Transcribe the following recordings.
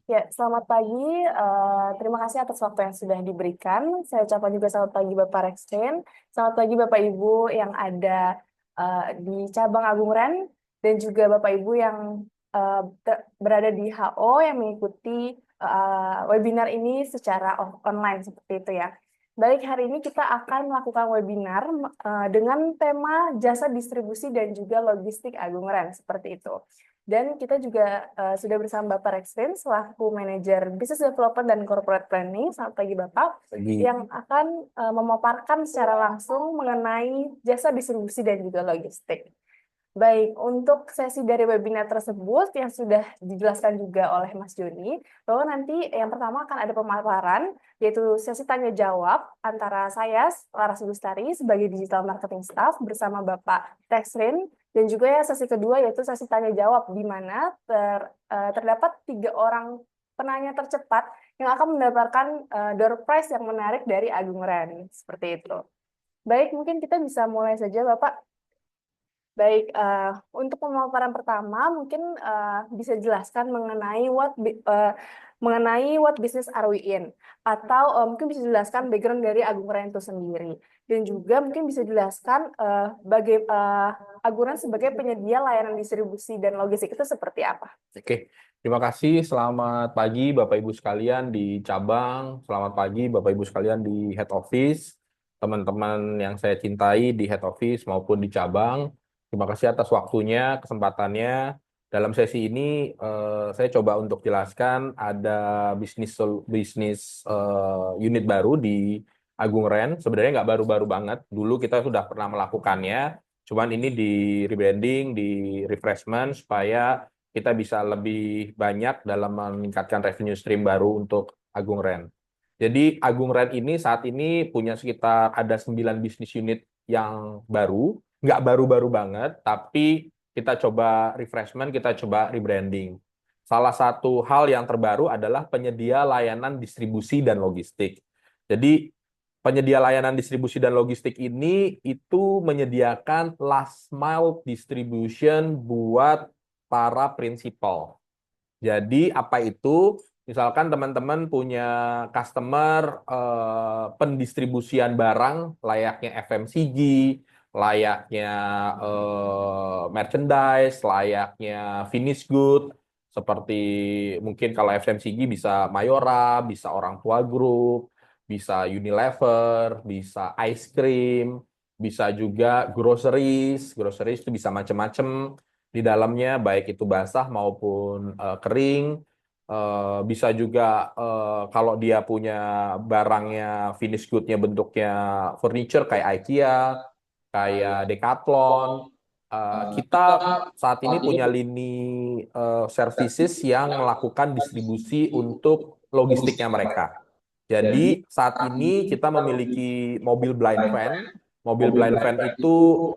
Ya, selamat pagi. Terima kasih atas waktu yang sudah diberikan. Saya ucapkan juga selamat pagi Bapak Rexen. Selamat pagi Bapak Ibu yang ada di cabang Agung Ren dan juga Bapak Ibu yang berada di HO yang mengikuti webinar ini secara online seperti itu ya. Baik, hari ini kita akan melakukan webinar dengan tema jasa distribusi dan juga logistik Agung Ren seperti itu. Dan kita juga sudah bersama Bapak Rexvin selaku manajer Business Development dan Corporate Planning. Selamat pagi Bapak, Lagi. yang akan memaparkan secara langsung mengenai jasa distribusi dan juga logistik. Baik, untuk sesi dari webinar tersebut yang sudah dijelaskan juga oleh Mas Joni, bahwa nanti yang pertama akan ada pemaparan, yaitu sesi tanya jawab antara saya, Laras Gustari, sebagai Digital Marketing Staff bersama Bapak Texrin, dan juga ya sesi kedua yaitu sesi tanya jawab, di mana terdapat 3 orang penanya tercepat yang akan mendapatkan door prize yang menarik dari Agung Ren, seperti itu. Baik, mungkin kita bisa mulai saja, Bapak. Baik, untuk pemaparan pertama mungkin bisa jelaskan mengenai what business are we in, atau mungkin bisa jelaskan background dari Agung Ren itu sendiri, dan juga mungkin bisa jelaskan Agung Ren sebagai penyedia layanan distribusi dan logistik itu seperti apa. Oke, terima kasih. Selamat pagi Bapak Ibu sekalian di cabang. Selamat pagi Bapak Ibu sekalian di head office. Teman-teman yang saya cintai di head office maupun di cabang. Terima kasih atas waktunya, kesempatannya. Dalam sesi ini saya coba untuk jelaskan ada bisnis unit baru di Agung Ren. Sebenarnya nggak baru-baru banget. Dulu kita sudah pernah melakukannya. Cuman ini di rebranding, di refreshment supaya kita bisa lebih banyak dalam meningkatkan revenue stream baru untuk Agung Ren. Jadi Agung Ren ini saat ini punya sekitar ada 9 bisnis unit yang baru, nggak baru-baru banget, tapi kita coba refreshment, kita coba rebranding. Salah satu hal yang terbaru adalah penyedia layanan distribusi dan logistik. Jadi penyedia layanan distribusi dan logistik ini itu menyediakan last mile distribution buat para prinsipal. Jadi apa itu? Misalkan teman-teman punya customer pendistribusian barang layaknya FMCG, layaknya merchandise, layaknya finished good, seperti mungkin kalau FMCG bisa Mayora, bisa Orang Tua Group, bisa Unilever, bisa ice cream, bisa juga groceries. Groceries itu bisa macam-macam di dalamnya, baik itu basah maupun kering. Bisa juga kalau dia punya barangnya finish good-nya bentuknya furniture kayak IKEA, kayak Decathlon. Kita saat ini punya lini services yang melakukan distribusi untuk logistiknya mereka. Jadi saat ini kita memiliki mobil blind van. Mobil blind van itu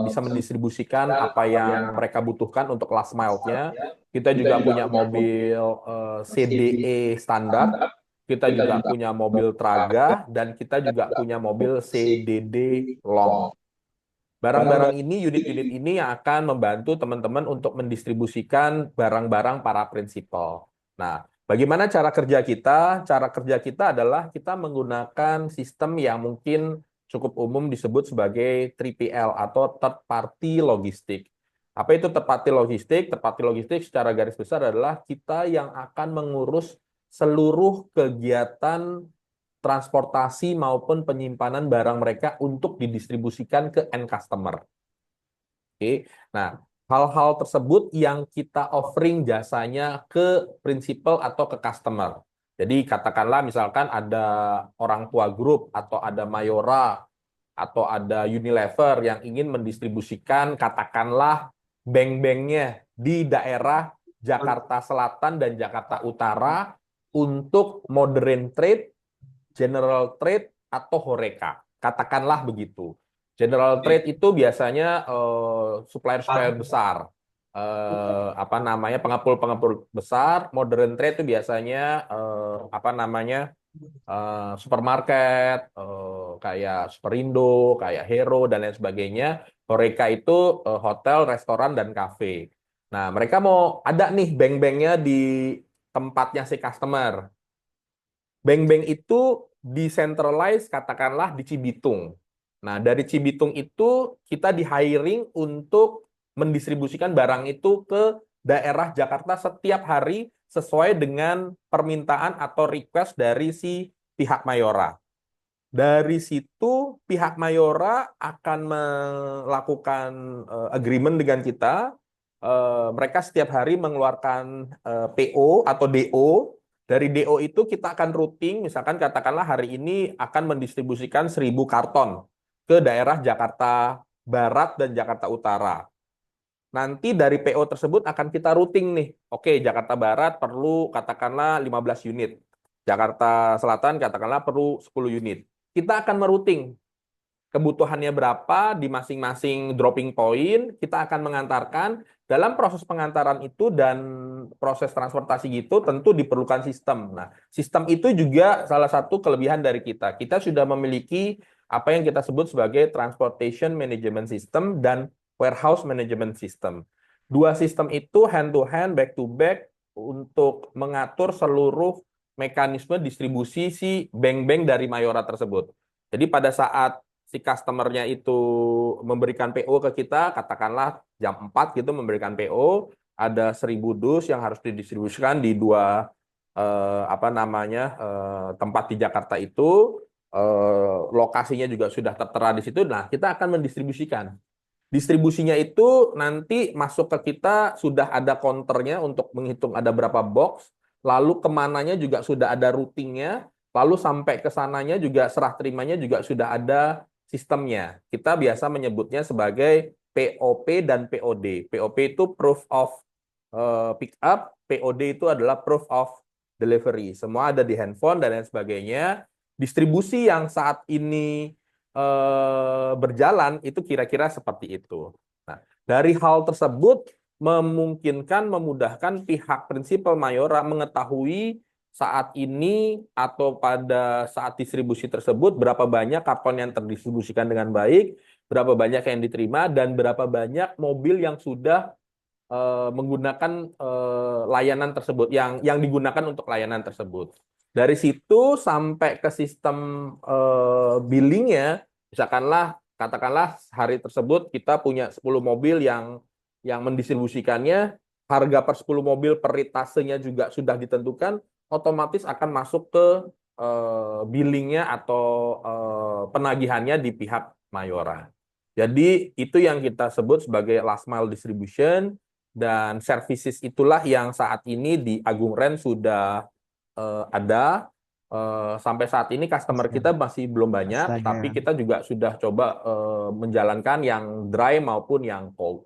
bisa mendistribusikan apa yang mereka butuhkan untuk last mile-nya. Kita juga punya mobil CDE standar, kita juga punya mobil Traga, dan kita juga punya mobil CDD long. Barang-barang ini, unit-unit ini yang akan membantu teman-teman untuk mendistribusikan barang-barang para prinsipal. Nah, bagaimana cara kerja kita? Cara kerja kita adalah kita menggunakan sistem yang mungkin cukup umum disebut sebagai 3PL atau third party logistik. Apa itu third party logistik? Third party logistik secara garis besar adalah kita yang akan mengurus seluruh kegiatan transportasi maupun penyimpanan barang mereka untuk didistribusikan ke end customer. Oke. Nah, hal-hal tersebut yang kita offering jasanya ke prinsipal atau ke customer. Jadi katakanlah misalkan ada Orang Tua Group atau ada Mayora atau ada Unilever yang ingin mendistribusikan katakanlah bank-banknya di daerah Jakarta Selatan dan Jakarta Utara untuk modern trade, general trade, atau horeca. Katakanlah begitu. General trade itu biasanya supplier-supplier besar. Apa namanya, pengepul-pengepul besar. Modern trade itu biasanya apa namanya, supermarket, kayak Superindo, kayak Hero, dan lain sebagainya. Horeca itu hotel, restoran, dan kafe. Nah, mereka mau ada nih bank-banknya di tempatnya si customer. Bank-bank itu decentralized katakanlah di Cibitung. Nah, dari Cibitung itu kita di hiring untuk mendistribusikan barang itu ke daerah Jakarta setiap hari sesuai dengan permintaan atau request dari si pihak Mayora. Dari situ pihak Mayora akan melakukan agreement dengan kita. Mereka setiap hari mengeluarkan PO atau DO. Dari DO itu kita akan routing, misalkan katakanlah hari ini akan mendistribusikan 1.000 karton ke daerah Jakarta Barat dan Jakarta Utara. Nanti dari PO tersebut akan kita routing nih. Oke, Jakarta Barat perlu katakanlah 15 unit. Jakarta Selatan katakanlah perlu 10 unit. Kita akan merouting kebutuhannya berapa di masing-masing dropping point, kita akan mengantarkan. Dalam proses pengantaran itu dan proses transportasi gitu tentu diperlukan sistem. Nah, sistem itu juga salah satu kelebihan dari kita. Kita sudah memiliki apa yang kita sebut sebagai Transportation Management System dan Warehouse Management System. Dua sistem itu hand to hand, back to back untuk mengatur seluruh mekanisme distribusi si bank-bank dari Mayora tersebut. Jadi pada saat si customer-nya itu memberikan PO ke kita, katakanlah jam 4 gitu memberikan PO, ada 1.000 dus yang harus didistribusikan di dua tempat di Jakarta itu, lokasinya juga sudah tertera di situ. Nah, kita akan mendistribusikan. Distribusinya itu nanti masuk ke kita sudah ada counternya untuk menghitung ada berapa box, lalu kemananya juga sudah ada routingnya, lalu sampai ke sananya juga serah terimanya juga sudah ada sistemnya. Kita biasa menyebutnya sebagai POP dan POD. POP itu proof of pick up, POD itu adalah proof of delivery. Semua ada di handphone dan lain sebagainya. Distribusi yang saat ini berjalan itu kira-kira seperti itu. Nah, dari hal tersebut memungkinkan memudahkan pihak prinsipal Mayora mengetahui saat ini atau pada saat distribusi tersebut berapa banyak karton yang terdistribusikan dengan baik, berapa banyak yang diterima, dan berapa banyak mobil yang sudah menggunakan layanan tersebut, yang digunakan untuk layanan tersebut. Dari situ sampai ke sistem billingnya, misalkanlah katakanlah hari tersebut kita punya 10 mobil yang mendistribusikannya, harga per 10 mobil per ritasenya juga sudah ditentukan, otomatis akan masuk ke billingnya atau penagihannya di pihak Mayora. Jadi itu yang kita sebut sebagai last mile distribution, dan services itulah yang saat ini di Agung Ren sudah ada. Sampai saat ini customer kita masih belum banyak, tapi kita juga sudah coba menjalankan yang dry maupun yang cold.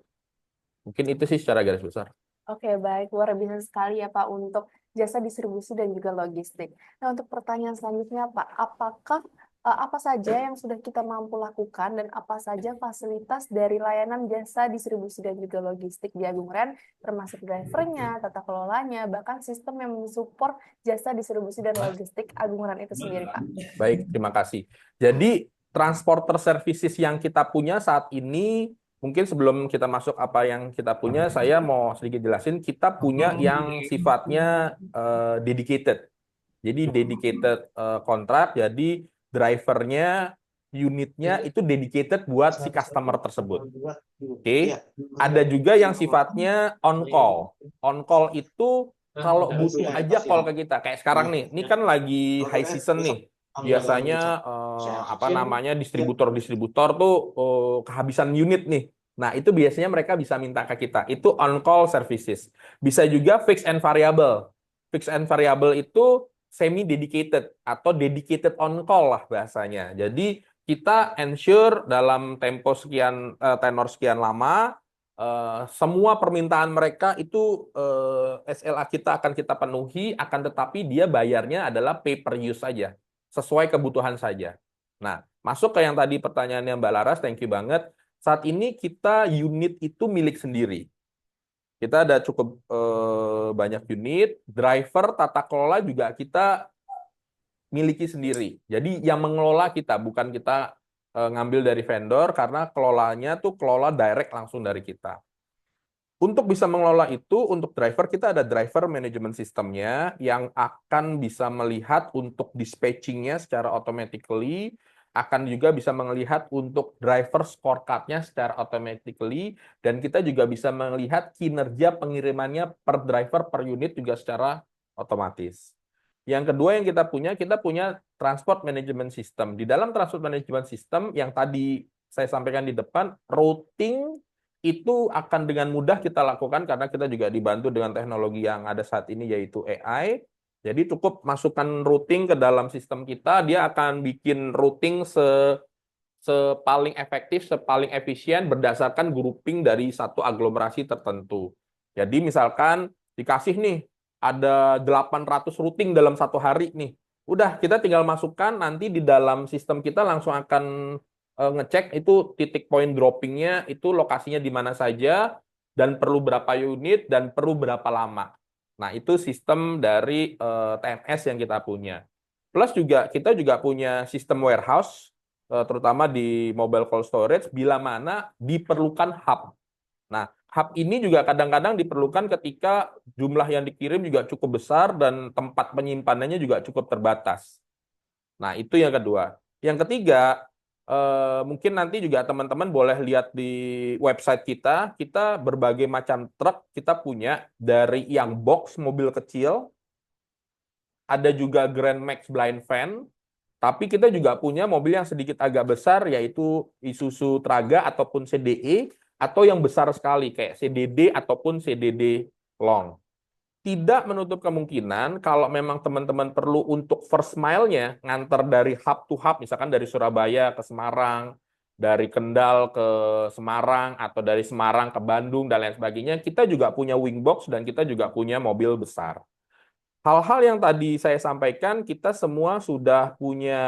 Mungkin itu sih secara garis besar. Oke, baik. Luar biasa sekali ya, Pak, untuk jasa distribusi dan juga logistik. Nah, untuk pertanyaan selanjutnya, Pak, apakah apa saja yang sudah kita mampu lakukan dan apa saja fasilitas dari layanan jasa distribusi dan juga logistik di Agung Ren, termasuk drivernya, tata kelolanya, bahkan sistem yang mensupport jasa distribusi dan logistik Agung Ren itu sendiri, Pak? Baik, terima kasih. Jadi, transporter services yang kita punya saat ini, mungkin sebelum kita masuk apa yang kita punya, saya mau sedikit jelasin, kita punya yang sifatnya dedicated. Jadi dedicated kontrak, jadi drivernya, unitnya itu dedicated buat si customer tersebut. Oke. Ada juga yang sifatnya on call. On call itu kalau butuh aja call ke kita. Kayak sekarang nih, ini kan lagi high season nih. Biasanya distributor-distributor tuh kehabisan unit nih. Nah, itu biasanya mereka bisa minta ke kita. Itu on-call services. Bisa juga fixed and variable. Fixed and variable itu semi-dedicated atau dedicated on-call lah bahasanya. Jadi, kita ensure dalam tempo sekian, tenor sekian lama, semua permintaan mereka itu SLA kita akan kita penuhi, akan tetapi dia bayarnya adalah pay per use saja, sesuai kebutuhan saja. Nah, masuk ke yang tadi pertanyaannya Mbak Laras, thank you banget. Saat ini kita unit itu milik sendiri. Kita ada cukup banyak unit, driver, tata kelola juga kita miliki sendiri. Jadi yang mengelola kita, bukan kita ngambil dari vendor, karena kelolanya tuh kelola direct langsung dari kita. Untuk bisa mengelola itu, untuk driver kita ada driver management systemnya yang akan bisa melihat untuk dispatchingnya secara automatically, akan juga bisa melihat untuk driver scorecard-nya secara automatically, dan kita juga bisa melihat kinerja pengirimannya per driver per unit juga secara otomatis. Yang kedua yang kita punya transport management system. Di dalam transport management system yang tadi saya sampaikan di depan, routing itu akan dengan mudah kita lakukan karena kita juga dibantu dengan teknologi yang ada saat ini yaitu AI. Jadi cukup masukkan routing ke dalam sistem kita, dia akan bikin routing sepaling efektif, sepaling efisien berdasarkan grouping dari satu aglomerasi tertentu. Jadi misalkan dikasih nih ada 800 routing dalam satu hari nih. Udah kita tinggal masukkan nanti di dalam sistem kita langsung akan ngecek itu titik point droppingnya itu lokasinya di mana saja dan perlu berapa unit dan perlu berapa lama. Nah itu sistem dari TMS yang kita punya. Plus juga kita juga punya sistem warehouse terutama di mobile cold storage bila mana diperlukan hub. Nah, hub ini juga kadang-kadang diperlukan ketika jumlah yang dikirim juga cukup besar dan tempat penyimpanannya juga cukup terbatas. Nah, itu yang kedua. Yang ketiga, mungkin nanti juga teman-teman boleh lihat di website kita berbagai macam truk kita punya dari yang box mobil kecil, ada juga Grand Max Blind Van, tapi kita juga punya mobil yang sedikit agak besar, yaitu Isuzu Traga ataupun CDE, atau yang besar sekali, kayak CDD ataupun CDD Long. Tidak menutup kemungkinan kalau memang teman-teman perlu untuk first mile-nya, nganter dari hub to hub, misalkan dari Surabaya ke Semarang, dari Kendal ke Semarang, atau dari Semarang ke Bandung, dan lain sebagainya, kita juga punya wingbox dan kita juga punya mobil besar. Hal-hal yang tadi saya sampaikan, kita semua sudah punya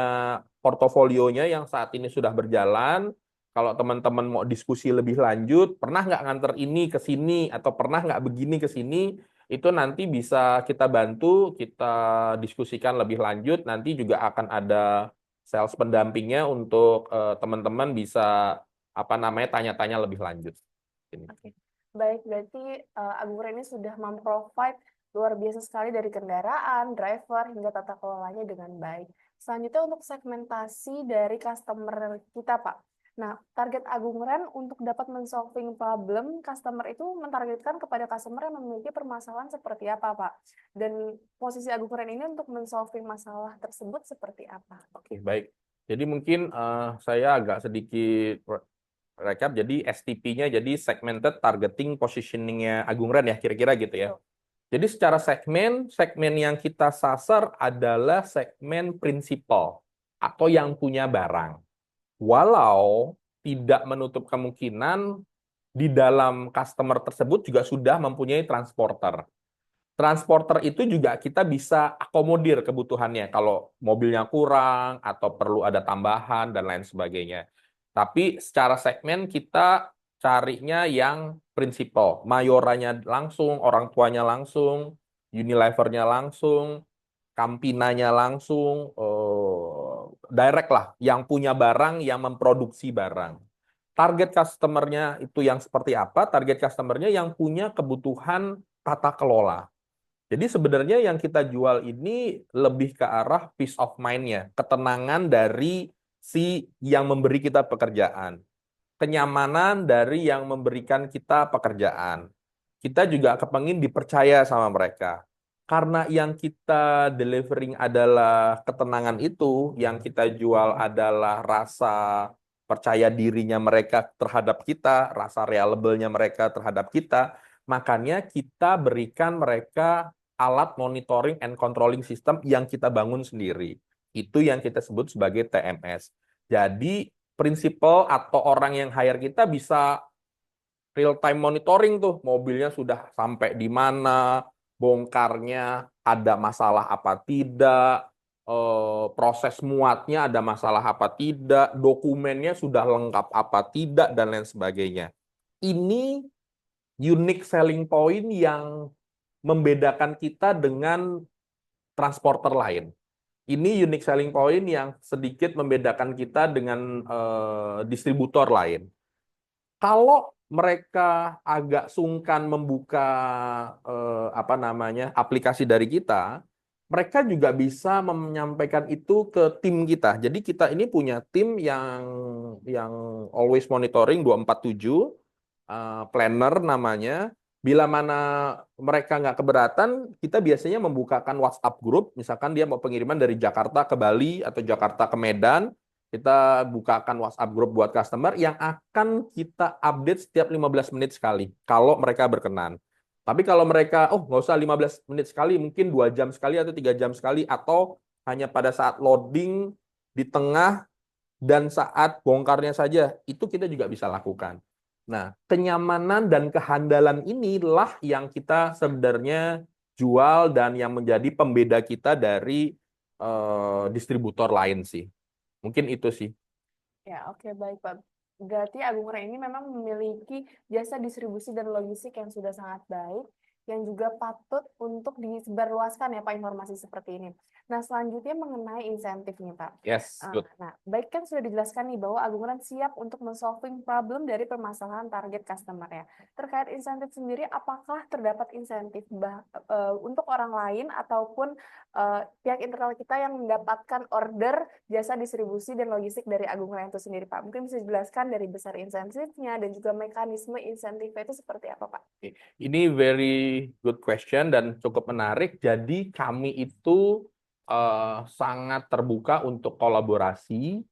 portofolionya yang saat ini sudah berjalan. Kalau teman-teman mau diskusi lebih lanjut, pernah nggak nganter ini ke sini, atau pernah nggak begini ke sini, itu nanti bisa kita bantu, kita diskusikan lebih lanjut. Nanti juga akan ada sales pendampingnya untuk teman-teman bisa tanya-tanya lebih lanjut. Oke. Baik, berarti Agung ini sudah memprovide luar biasa sekali dari kendaraan, driver, hingga tata kelolanya dengan baik. Selanjutnya untuk segmentasi dari customer kita, Pak. Nah, target Agung Ren untuk dapat men-solving problem customer itu mentargetkan kepada customer yang memiliki permasalahan seperti apa, Pak? Dan posisi Agung Ren ini untuk men-solving masalah tersebut seperti apa? Oke, baik. Jadi mungkin saya agak sedikit recap. Jadi STP-nya jadi segmented targeting positioning-nya Agung Ren ya, kira-kira gitu ya. Jadi secara segmen yang kita sasar adalah segmen prinsipal atau yang punya barang. Walau tidak menutup kemungkinan di dalam customer tersebut juga sudah mempunyai transporter. Transporter itu juga kita bisa akomodir kebutuhannya kalau mobilnya kurang atau perlu ada tambahan dan lain sebagainya. Tapi secara segmen kita carinya yang prinsipal, mayoranya langsung, orang tuanya langsung, Unilevernya langsung, Campinanya langsung, direct lah, yang punya barang, yang memproduksi barang. Target customer-nya itu yang seperti apa? Target customer-nya yang punya kebutuhan tata kelola. Jadi sebenarnya yang kita jual ini lebih ke arah peace of mind-nya, ketenangan dari si yang memberi kita pekerjaan, kenyamanan dari yang memberikan kita pekerjaan. Kita juga kepengin dipercaya sama mereka. Karena yang kita delivering adalah ketenangan itu, yang kita jual adalah rasa percaya dirinya mereka terhadap kita, rasa reliable-nya mereka terhadap kita, makanya kita berikan mereka alat monitoring and controlling system yang kita bangun sendiri. Itu yang kita sebut sebagai TMS. Jadi prinsipal atau orang yang hire kita bisa real time monitoring tuh mobilnya sudah sampai di mana, bongkarnya ada masalah apa tidak, proses muatnya ada masalah apa tidak, dokumennya sudah lengkap apa tidak dan lain sebagainya. Ini unique selling point yang membedakan kita dengan transporter lain. Ini unique selling point yang sedikit membedakan kita dengan distributor lain. Kalau mereka agak sungkan membuka aplikasi dari kita, mereka juga bisa menyampaikan itu ke tim kita. Jadi kita ini punya tim yang always monitoring 247, planner namanya. Bila mana mereka nggak keberatan, kita biasanya membukakan WhatsApp group. Misalkan dia mau pengiriman dari Jakarta ke Bali atau Jakarta ke Medan, kita bukakan WhatsApp group buat customer yang akan kita update setiap 15 menit sekali, kalau mereka berkenan. Tapi kalau mereka, oh nggak usah 15 menit sekali, mungkin 2 jam sekali atau 3 jam sekali, atau hanya pada saat loading di tengah dan saat bongkarnya saja, itu kita juga bisa lakukan. Nah, kenyamanan dan kehandalan inilah yang kita sebenarnya jual dan yang menjadi pembeda kita dari distributor lain sih. Mungkin itu sih. Ya, oke, baik, Pak. Berarti Agung Re ini memang memiliki jasa distribusi dan logistik yang sudah sangat baik, yang juga patut untuk disebarluaskan ya, Pak, informasi seperti ini. Nah, selanjutnya mengenai insentif nih, Pak. Yes, good. Nah, baik, kan sudah dijelaskan nih bahwa Agung Re siap untuk men-solving problem dari permasalahan target customer ya. Terkait insentif sendiri, apakah terdapat insentif untuk orang lain ataupun pihak internal kita yang mendapatkan order jasa distribusi dan logistik dari Agung Re itu sendiri, Pak? Mungkin bisa dijelaskan dari besar insentifnya dan juga mekanisme insentifnya itu seperti apa, Pak? Ini very good question dan cukup menarik. Jadi kami itu sangat terbuka untuk kolaborasi.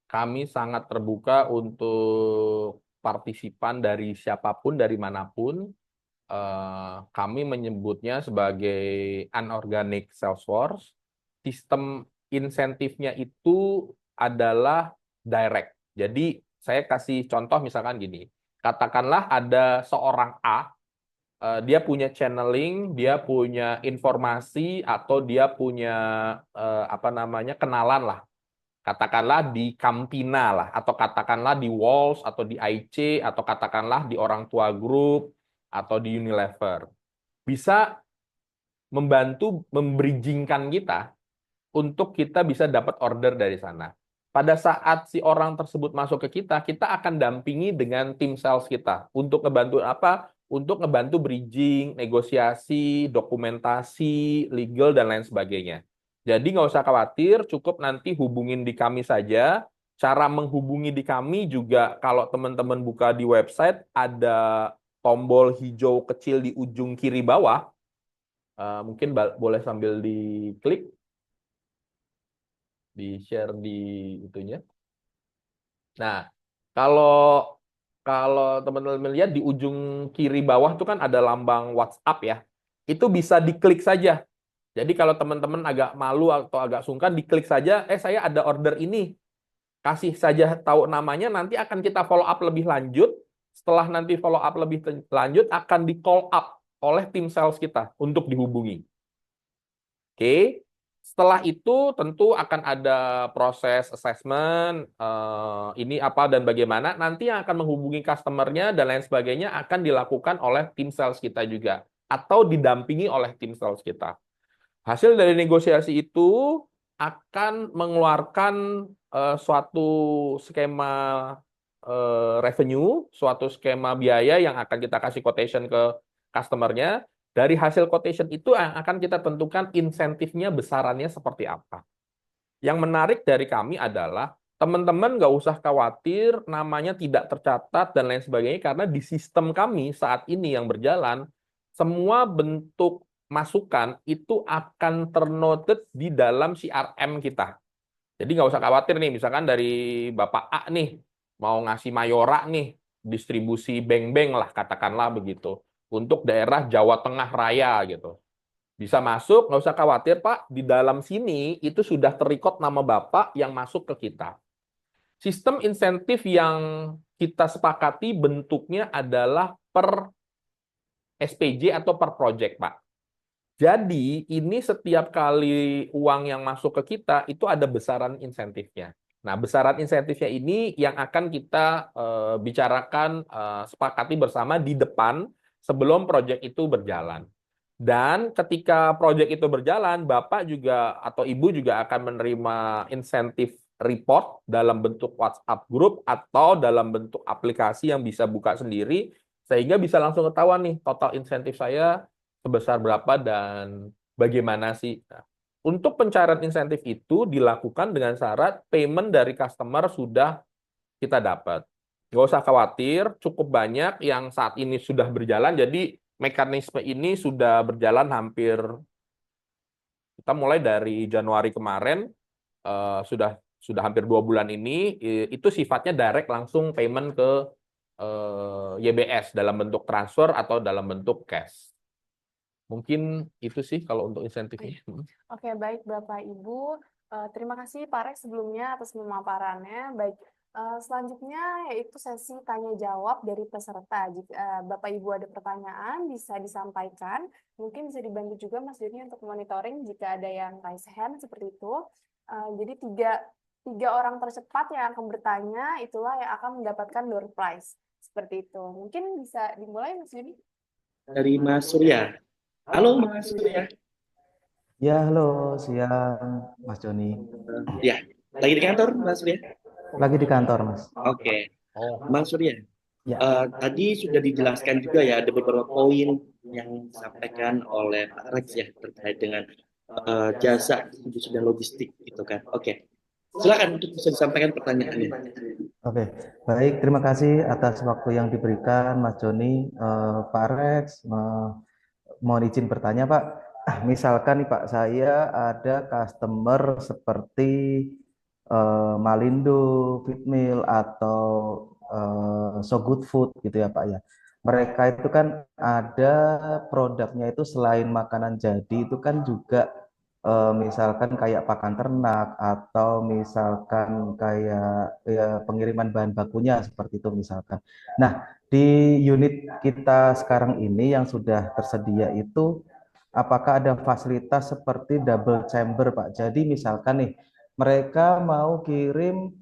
Kami sangat terbuka untuk partisipan dari siapapun, dari manapun. Kami menyebutnya sebagai unorganic sales force. Sistem insentifnya itu adalah direct. Jadi saya kasih contoh misalkan gini. Katakanlah ada seorang A, dia punya channeling, dia punya informasi, atau dia punya kenalan lah. Katakanlah di Campina lah, atau katakanlah di Walls, atau di IC, atau katakanlah di Orang Tua Group, atau di Unilever. Bisa membantu membridgingkan kita untuk kita bisa dapat order dari sana. Pada saat si orang tersebut masuk ke kita akan dampingi dengan tim sales kita untuk ngebantu apa? Untuk ngebantu bridging, negosiasi, dokumentasi, legal, dan lain sebagainya. Jadi nggak usah khawatir, cukup nanti hubungin di kami saja. Cara menghubungi di kami juga kalau teman-teman buka di website, ada tombol hijau kecil di ujung kiri bawah. Mungkin boleh sambil diklik, di-share di itunya. Nah, kalau kalau teman-teman lihat di ujung kiri bawah itu kan ada lambang WhatsApp ya. Itu bisa diklik saja. Jadi kalau teman-teman agak malu atau agak sungkan, diklik saja, saya ada order ini. Kasih saja tahu namanya, nanti akan kita follow up lebih lanjut. Setelah nanti follow up lebih lanjut, akan di call up oleh tim sales kita untuk dihubungi. Oke. Setelah itu tentu akan ada proses assessment, ini apa dan bagaimana. Nanti yang akan menghubungi customer-nya dan lain sebagainya akan dilakukan oleh tim sales kita juga. Atau didampingi oleh tim sales kita. Hasil dari negosiasi itu akan mengeluarkan suatu skema revenue, suatu skema biaya yang akan kita kasih quotation ke customer-nya. Dari hasil quotation itu akan kita tentukan insentifnya besarannya seperti apa. Yang menarik dari kami adalah teman-teman nggak usah khawatir namanya tidak tercatat dan lain sebagainya, karena di sistem kami saat ini yang berjalan, semua bentuk masukan itu akan ternoted di dalam CRM kita. Jadi nggak usah khawatir nih, misalkan dari Bapak A nih, mau ngasih Mayora nih, distribusi beng-beng lah, katakanlah begitu, untuk daerah Jawa Tengah Raya gitu. Bisa masuk, nggak usah khawatir Pak, di dalam sini itu sudah terrecord nama Bapak yang masuk ke kita. Sistem insentif yang kita sepakati bentuknya adalah per SPJ atau per project, Pak. Jadi ini setiap kali uang yang masuk ke kita itu ada besaran insentifnya. Nah, besaran insentifnya ini yang akan kita bicarakan, sepakati bersama di depan sebelum proyek itu berjalan. Dan ketika proyek itu berjalan, Bapak juga atau Ibu juga akan menerima insentif report dalam bentuk WhatsApp group atau dalam bentuk aplikasi yang bisa buka sendiri, sehingga bisa langsung ketahuan nih total insentif saya sebesar berapa dan bagaimana sih. Nah, untuk pencairan insentif itu dilakukan dengan syarat payment dari customer sudah kita dapat. Nggak usah khawatir, cukup banyak yang saat ini sudah berjalan, jadi mekanisme ini sudah berjalan hampir, kita mulai dari Januari kemarin, sudah hampir 2 bulan ini, itu sifatnya direct langsung payment ke YBS dalam bentuk transfer atau dalam bentuk cash. Mungkin itu sih kalau untuk insentifnya. Oke, baik Bapak Ibu. Terima kasih Pak Rex sebelumnya atas pemaparannya. Baik, selanjutnya yaitu sesi tanya jawab dari peserta. Jika Bapak Ibu ada pertanyaan bisa disampaikan. Mungkin bisa dibantu juga Mas Joni untuk monitoring jika ada yang raise hand seperti itu. Jadi tiga orang tercepat yang akan bertanya itulah yang akan mendapatkan door prize. Seperti itu. Mungkin bisa dimulai Mas Joni. Dari Mas Surya. Halo Mas Surya. Ya, halo, siang Mas Joni. Ya, lagi di kantor Mas Surya? Lagi di kantor, Mas. Oke. Oh, Mas Surya, Ya, tadi sudah dijelaskan juga ya ada beberapa poin yang disampaikan oleh Pak Rex ya terkait dengan jasa distribusi dan logistik gitu kan. Oke. Silakan untuk bisa disampaikan pertanyaannya. oke. Baik, terima kasih atas waktu yang diberikan Mas Joni. Pak Rex, mohon izin bertanya, Pak. Misalkan nih Pak, saya ada customer seperti Malindo, Fitmil, atau So Good Food gitu ya Pak ya. Mereka itu kan ada produknya itu selain makanan jadi itu kan juga misalkan kayak pakan ternak atau misalkan kayak ya, pengiriman bahan bakunya seperti itu misalkan. Nah, di unit kita sekarang ini yang sudah tersedia itu apakah ada fasilitas seperti double chamber Pak? Jadi misalkan nih mereka mau kirim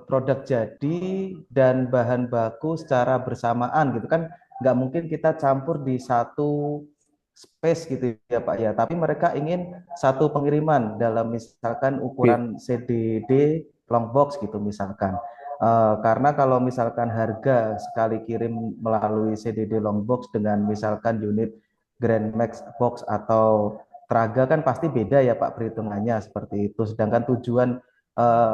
produk jadi dan bahan baku secara bersamaan gitu kan, nggak mungkin kita campur di satu space gitu ya Pak ya, tapi mereka ingin satu pengiriman dalam misalkan ukuran CDD long box gitu misalkan. Karena kalau misalkan harga sekali kirim melalui CDD long box dengan misalkan unit Grand Max box atau Traga kan pasti beda ya Pak perhitungannya seperti itu. Sedangkan tujuan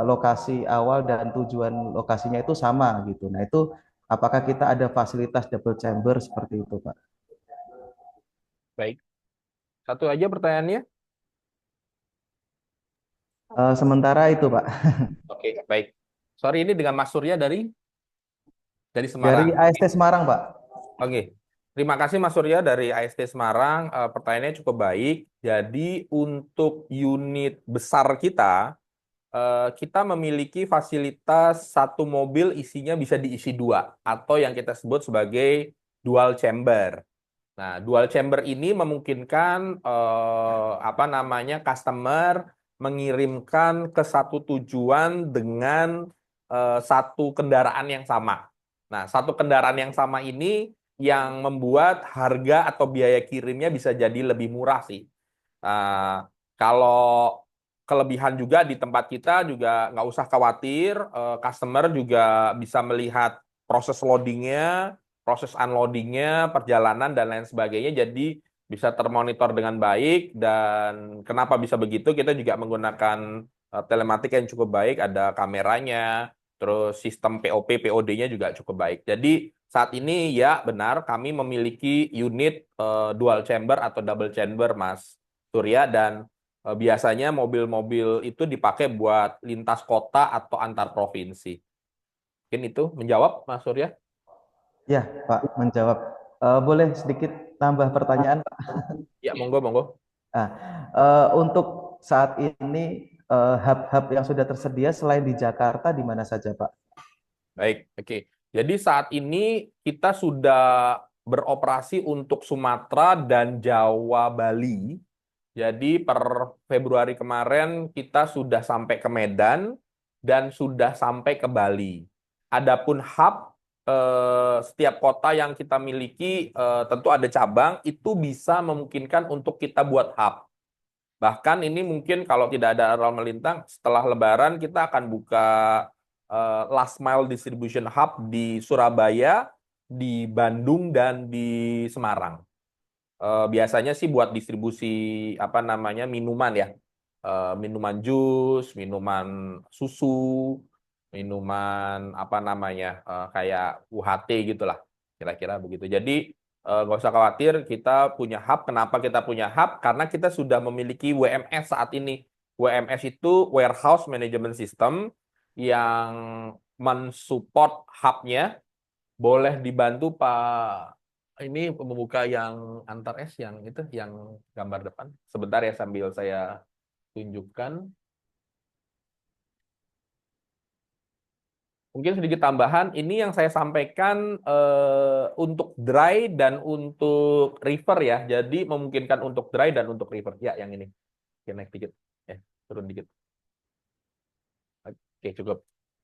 lokasi awal dan tujuan lokasinya itu sama gitu. Nah itu apakah kita ada fasilitas double chamber seperti itu Pak? baik. Satu aja pertanyaannya. Sementara itu Pak. Oke, baik. Sorry, ini dengan Mas Surya dari Dari Semarang. AST Semarang Pak. Oke. Terima kasih Mas Surya dari AST Semarang. Pertanyaannya cukup baik. Jadi untuk unit besar kita memiliki fasilitas satu mobil isinya bisa diisi dua atau yang kita sebut sebagai dual chamber. Nah, dual chamber ini memungkinkan customer mengirimkan ke satu tujuan dengan satu kendaraan yang sama. Nah, satu kendaraan yang sama ini yang membuat harga atau biaya kirimnya bisa jadi lebih murah sih. Kalau kelebihan juga di tempat kita juga nggak usah khawatir, customer juga bisa melihat proses loadingnya, proses unloadingnya, perjalanan dan lain sebagainya, jadi bisa termonitor dengan baik. Dan kenapa bisa begitu? Kita juga menggunakan telematik yang cukup baik, ada kameranya, terus sistem POP, POD-nya juga cukup baik. Jadi saat ini ya benar kami memiliki unit dual chamber atau double chamber Mas Surya, dan biasanya mobil-mobil itu dipakai buat lintas kota atau antar provinsi. Mungkin itu menjawab Mas Surya? Ya Pak menjawab. Boleh sedikit tambah pertanyaan Pak? Ya, monggo, monggo. Nah, untuk saat ini hub-hub yang sudah tersedia selain di Jakarta di mana saja Pak? Baik, oke. Jadi saat ini kita sudah beroperasi untuk Sumatera dan Jawa Bali. Jadi per Februari kemarin kita sudah sampai ke Medan dan sudah sampai ke Bali. Adapun hub, setiap kota yang kita miliki tentu ada cabang, itu bisa memungkinkan untuk kita buat hub. Bahkan ini mungkin kalau tidak ada aral melintang, setelah Lebaran kita akan buka last mile distribution hub di Surabaya, di Bandung, dan di Semarang. Biasanya sih buat distribusi apa namanya minuman ya. Minuman jus, minuman susu, minuman apa namanya kayak UHT gitulah, kira-kira begitu. Jadi nggak usah khawatir, kita punya hub. Kenapa kita punya hub? Karena kita sudah memiliki WMS saat ini. WMS itu Warehouse Management System yang mensupport hubnya. Boleh dibantu Pak, ini membuka yang antar S yang itu, yang gambar depan. Sebentar ya sambil saya tunjukkan. Mungkin sedikit tambahan, ini yang saya sampaikan untuk dry dan untuk river ya. Jadi memungkinkan untuk dry dan untuk river. Ya, yang ini. Oke, naik dikit. Turun dikit. Oke, cukup.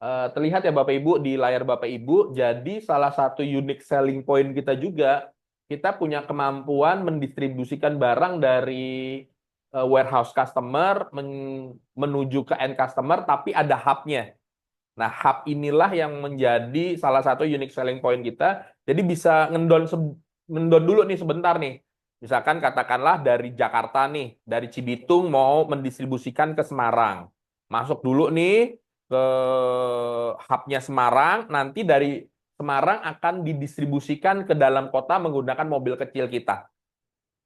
Terlihat ya Bapak Ibu di layar Bapak Ibu. Jadi salah satu unique selling point kita juga, kita punya kemampuan mendistribusikan barang dari warehouse customer menuju ke end customer, tapi ada hubnya. Nah, hub inilah yang menjadi salah satu unique selling point kita. Jadi bisa ngendon dulu nih sebentar nih. Misalkan katakanlah dari Jakarta nih, dari Cibitung mau mendistribusikan ke Semarang. Masuk dulu nih ke hubnya Semarang, nanti dari Semarang akan didistribusikan ke dalam kota menggunakan mobil kecil kita.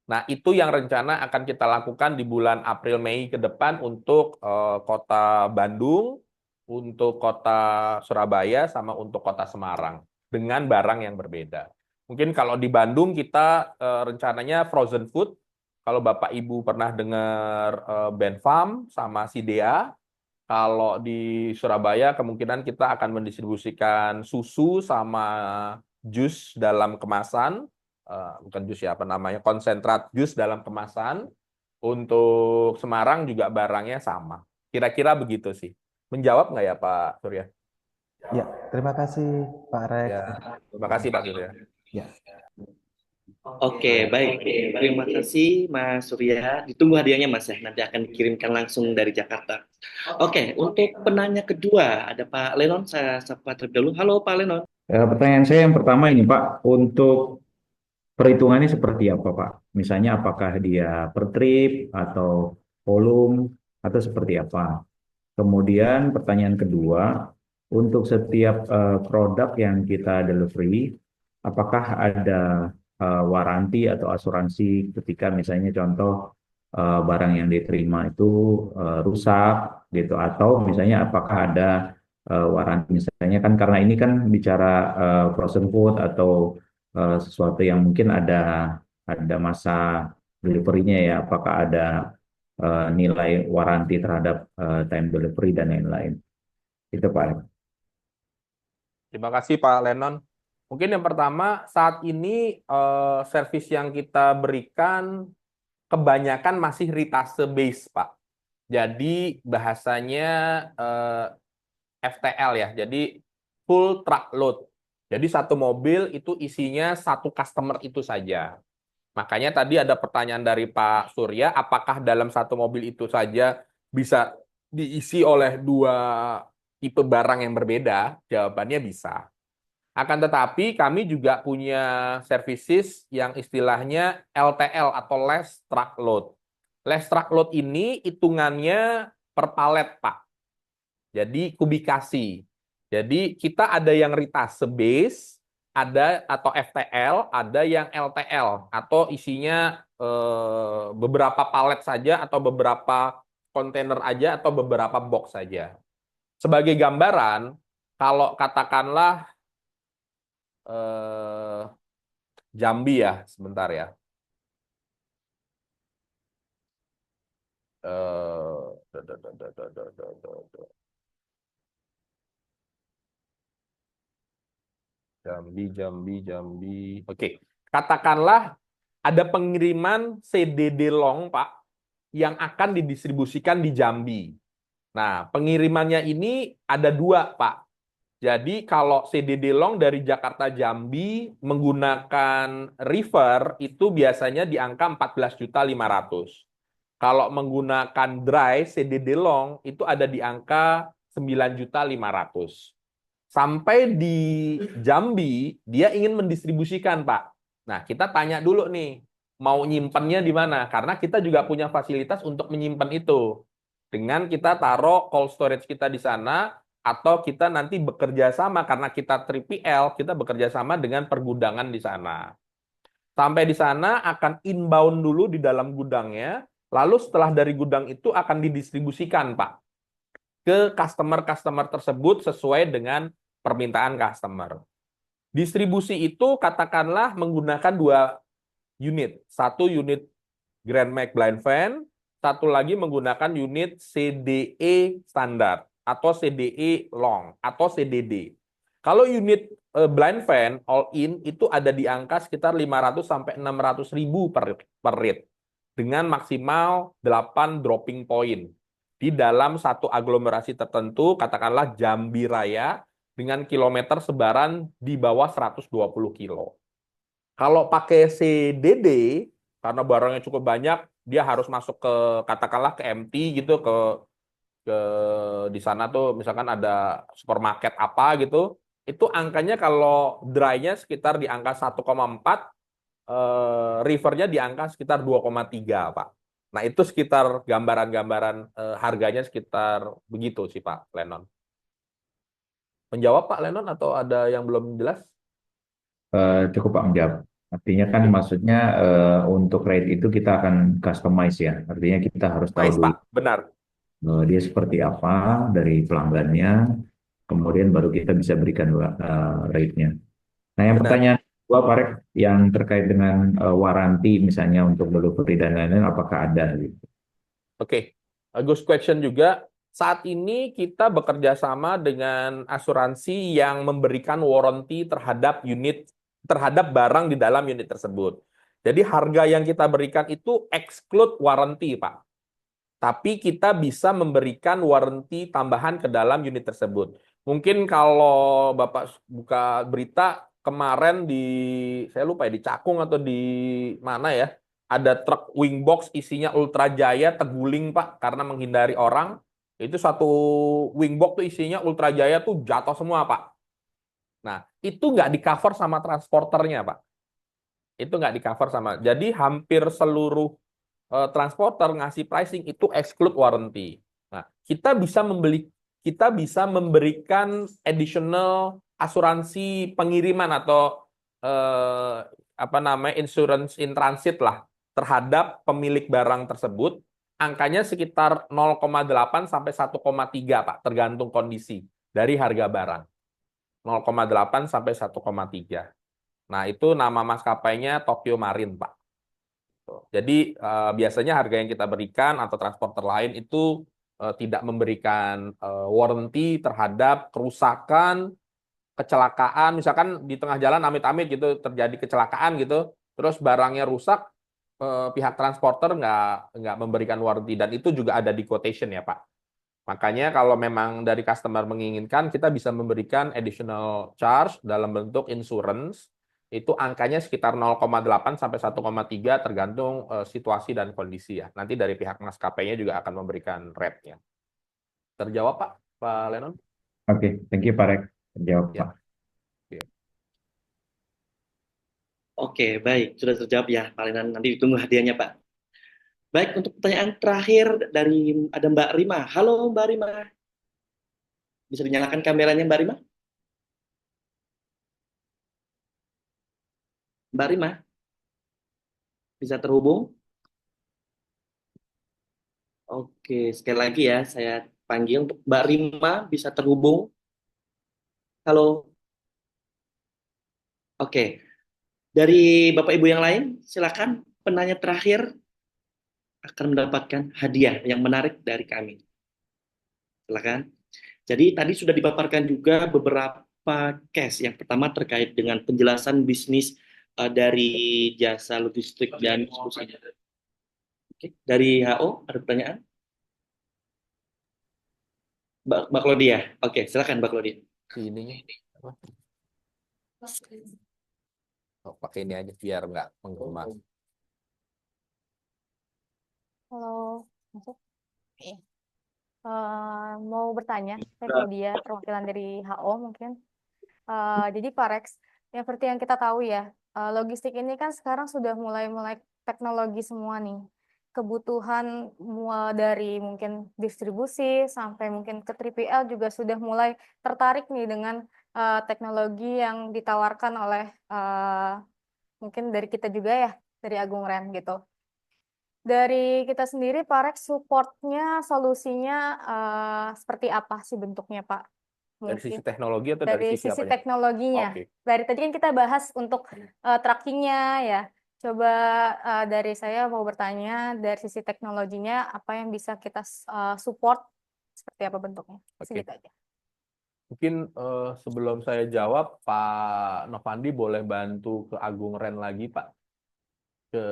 Nah, itu yang rencana akan kita lakukan di bulan April Mei ke depan untuk kota Bandung, untuk kota Surabaya, sama untuk kota Semarang dengan barang yang berbeda. Mungkin kalau di Bandung kita rencananya frozen food. Kalau Bapak Ibu pernah dengar Benfarm sama Sidea, kalau di Surabaya kemungkinan kita akan mendistribusikan susu sama jus dalam kemasan, bukan jus ya, apa namanya, konsentrat jus dalam kemasan. Untuk Semarang juga barangnya sama. Kira-kira begitu sih. Menjawab nggak ya Pak Surya? Ya, terima kasih Pak Rex. Ya, terima kasih Pak Surya. Ya. Oke, baik. Terima kasih Mas Surya. Ditunggu hadiahnya Mas ya. Nanti akan dikirimkan langsung dari Jakarta. Oke, untuk penanya kedua ada Pak Lenon. Saya sapa terlebih dahulu. Halo Pak Lenon. Pertanyaan saya yang pertama ini Pak, untuk perhitungannya seperti apa Pak? Misalnya apakah dia per trip atau volume atau seperti apa? Kemudian pertanyaan kedua, untuk setiap produk yang kita delivery, apakah ada waranti atau asuransi ketika misalnya contoh barang yang diterima itu rusak gitu, atau misalnya apakah ada waranti misalnya, kan karena ini kan bicara frozen food atau sesuatu yang mungkin ada masa delivery-nya ya, apakah ada nilai waranti terhadap time delivery dan lain-lain. Itu Pak. Terima kasih Pak Lenon. Mungkin yang pertama, saat ini servis yang kita berikan kebanyakan masih ritase base, Pak. Jadi bahasanya FTL ya, jadi full truck load. Jadi satu mobil itu isinya satu customer itu saja. Makanya tadi ada pertanyaan dari Pak Surya, apakah dalam satu mobil itu saja bisa diisi oleh dua tipe barang yang berbeda? Jawabannya bisa. Akan tetapi kami juga punya services yang istilahnya LTL atau less truck load. Less truck load ini hitungannya per palet, Pak. Jadi kubikasi. Jadi kita ada yang ritase base, ada atau FTL, ada yang LTL atau isinya beberapa palet saja atau beberapa kontainer aja atau beberapa box saja. Sebagai gambaran, kalau katakanlah Jambi ya, sebentar ya. Jambi. Oke, katakanlah ada pengiriman CDD long, Pak, yang akan didistribusikan di Jambi. Nah, pengirimannya ini ada dua, Pak. Jadi kalau CDD long dari Jakarta Jambi menggunakan river itu biasanya di angka 14.500.000. Kalau menggunakan dry CDD long itu ada di angka 9.500.000. Sampai di Jambi dia ingin mendistribusikan, Pak. Nah, kita tanya dulu nih, mau nyimpennya di mana? Karena kita juga punya fasilitas untuk menyimpan itu. Dengan kita taruh cold storage kita di sana, atau kita nanti bekerja sama, karena kita 3PL, kita bekerja sama dengan pergudangan di sana. Sampai di sana akan inbound dulu di dalam gudangnya, lalu setelah dari gudang itu akan didistribusikan, Pak, ke customer-customer tersebut sesuai dengan permintaan customer. Distribusi itu katakanlah menggunakan 2 unit. Satu unit Grand Max Blind Fan, satu lagi menggunakan unit CDE standar atau CDE long atau CDD. Kalau unit blind fan all in itu ada di angka sekitar 500 sampai 600 ribu per read dengan maksimal 8 dropping point di dalam satu aglomerasi tertentu, katakanlah Jambi Raya dengan kilometer sebaran di bawah 120 kilo. Kalau pakai CDD, karena barangnya cukup banyak, dia harus masuk ke katakanlah ke MT gitu, ke di sana tuh misalkan ada supermarket apa gitu, itu angkanya kalau dry-nya sekitar di angka 1,4, rivernya di angka sekitar 2,3, Pak. Nah, itu sekitar gambaran-gambaran harganya sekitar begitu sih, Pak Lennon. Menjawab, Pak Lennon, atau ada yang belum jelas? Cukup Pak menjawab. Artinya kan maksudnya untuk rate itu kita akan customize ya. Artinya kita harus tahu Nice, dulu Pak. Benar. dia seperti apa dari pelanggannya, kemudian baru kita bisa berikan rate-nya. Nah, yang Benar. pertanyaan kedua Pak Rek, yang terkait dengan waranti misalnya untuk delivery dan lain-lain, apakah ada gitu? Oke, Good question juga. Saat ini kita bekerja sama dengan asuransi yang memberikan warranty terhadap barang di dalam unit tersebut. Jadi harga yang kita berikan itu exclude warranty, Pak. Tapi kita bisa memberikan warranty tambahan ke dalam unit tersebut. Mungkin kalau Bapak buka berita kemarin saya lupa ya, di Cakung atau di mana ya, ada truk wing box isinya Ultra Jaya terguling, Pak, karena menghindari orang. Itu satu wing box tuh isinya Ultra Jaya tuh jatuh semua, Pak. Nah, itu nggak di-cover sama transporternya, Pak. Itu nggak di-cover sama. Jadi hampir seluruh transporter ngasih pricing itu exclude warranty. Nah, kita bisa memberikan additional asuransi pengiriman atau apa namanya, insurance in transit lah terhadap pemilik barang tersebut. Angkanya sekitar 0,8 sampai 1,3, Pak, tergantung kondisi dari harga barang. 0,8 sampai 1,3. Nah, itu nama maskapainya Tokyo Marine, Pak. Jadi biasanya harga yang kita berikan atau transporter lain itu tidak memberikan warranty terhadap kerusakan, kecelakaan, misalkan di tengah jalan amit-amit gitu terjadi kecelakaan gitu, terus barangnya rusak, pihak transporter nggak memberikan warranty, dan itu juga ada di quotation ya, Pak. Makanya kalau memang dari customer menginginkan, kita bisa memberikan additional charge dalam bentuk insurance. Itu angkanya sekitar 0,8 sampai 1,3 tergantung situasi dan kondisi ya. Nanti dari pihak maskapainya juga akan memberikan rate-nya. Terjawab, Pak? Pak Lennon? Oke, thank you Pak Rek. Jawab Ya. Pak. Oke. Oke, baik. Sudah terjawab ya, paling nanti ditunggu hadiahnya, Pak. Baik, untuk pertanyaan terakhir dari ada Mbak Rima. Halo Mbak Rima. Bisa dinyalakan kameranya Mbak Rima? Mbak Rima, bisa terhubung? Oke, sekali lagi ya, saya panggil untuk Mbak Rima, bisa terhubung? Halo. Oke, dari Bapak Ibu yang lain, silakan penanya terakhir akan mendapatkan hadiah yang menarik dari kami. Silakan. Jadi tadi sudah dipaparkan juga beberapa case. Yang pertama terkait dengan penjelasan bisnis dari jasa logistik dan distribusi. Oke. Dari HO ada pertanyaan? Mbak Claudia. Oke, silakan Mbak Claudia. Ininya apa? Oh, pakai ini aja biar nggak menggema. Halo. Masuk? Iya. Mau bertanya, saya Claudia, perwakilan dari HO mungkin. Jadi Pak Rex, yang seperti yang kita tahu ya, logistik ini kan sekarang sudah mulai teknologi semua nih. Kebutuhan dari mungkin distribusi sampai mungkin ke 3PL juga sudah mulai tertarik nih dengan teknologi yang ditawarkan oleh mungkin dari kita juga ya, dari Agung Ren gitu. Dari kita sendiri, Pak Rex, supportnya, solusinya seperti apa sih bentuknya, Pak? Dari sisi Mungkin teknologi atau dari dari sisi sisi apanya? teknologinya. Oke. Dari tadi kan kita bahas untuk trackingnya ya. Coba dari saya mau bertanya, dari sisi teknologinya, apa yang bisa kita support, seperti apa bentuknya? Oke. Segitu aja. Mungkin sebelum saya jawab, Pak Novandi boleh bantu ke Agung Ren lagi, Pak. Ke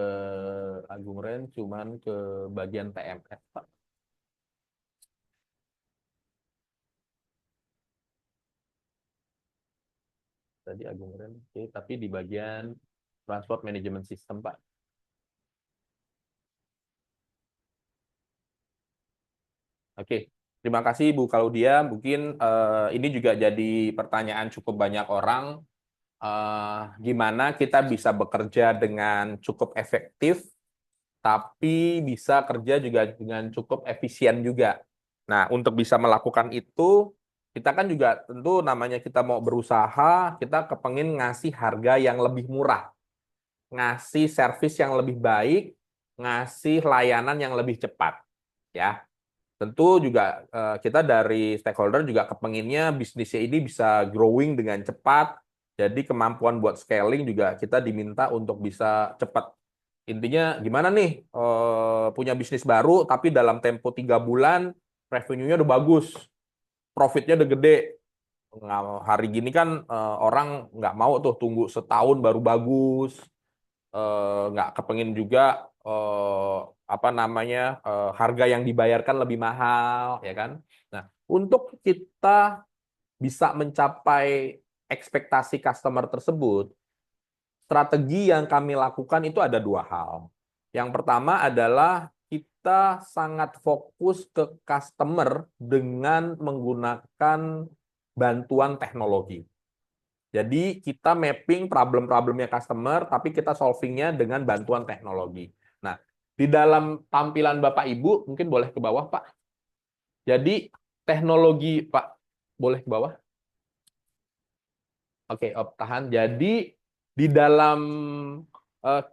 Agung Ren, cuman ke bagian TMS, Pak. Tadi Agung Ren, oke, tapi di bagian Transport Management System, Pak. Oke, terima kasih Bu Claudia. Mungkin ini juga jadi pertanyaan cukup banyak orang. Gimana kita bisa bekerja dengan cukup efektif, tapi bisa kerja juga dengan cukup efisien juga. Nah, untuk bisa melakukan itu, kita kan juga tentu namanya kita mau berusaha, kita kepengin ngasih harga yang lebih murah, ngasih servis yang lebih baik, ngasih layanan yang lebih cepat. Ya, tentu juga kita dari stakeholder juga kepenginnya bisnisnya ini bisa growing dengan cepat. Jadi kemampuan buat scaling juga kita diminta untuk bisa cepat. Intinya gimana nih punya bisnis baru tapi dalam tempo 3 bulan revenue-nya udah bagus, profitnya udah gede. Hari gini kan orang nggak mau tuh tunggu setahun baru bagus, nggak kepengin juga apa namanya harga yang dibayarkan lebih mahal, ya kan? Nah, untuk kita bisa mencapai ekspektasi customer tersebut, strategi yang kami lakukan itu ada 2 hal. Yang pertama adalah kita sangat fokus ke customer dengan menggunakan bantuan teknologi. Jadi kita mapping problem-problemnya customer, tapi kita solvingnya dengan bantuan teknologi. Nah, di dalam tampilan Bapak Ibu, mungkin boleh ke bawah, Pak. Jadi teknologi, Pak, boleh ke bawah? Oke, tahan. Jadi di dalam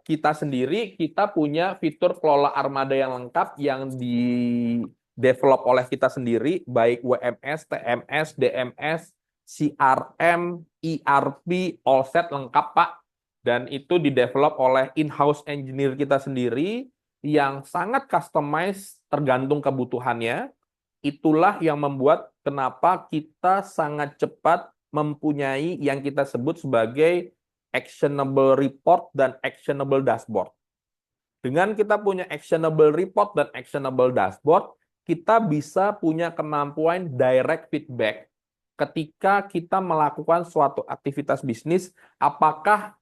kita sendiri, kita punya fitur kelola armada yang lengkap yang di-develop oleh kita sendiri, baik WMS, TMS, DMS, CRM, ERP, all set lengkap, Pak. Dan itu di-develop oleh in-house engineer kita sendiri yang sangat customized tergantung kebutuhannya. Itulah yang membuat kenapa kita sangat cepat mempunyai yang kita sebut sebagai actionable report dan actionable dashboard. Dengan kita punya actionable report dan actionable dashboard, kita bisa punya kemampuan direct feedback ketika kita melakukan suatu aktivitas bisnis, apakah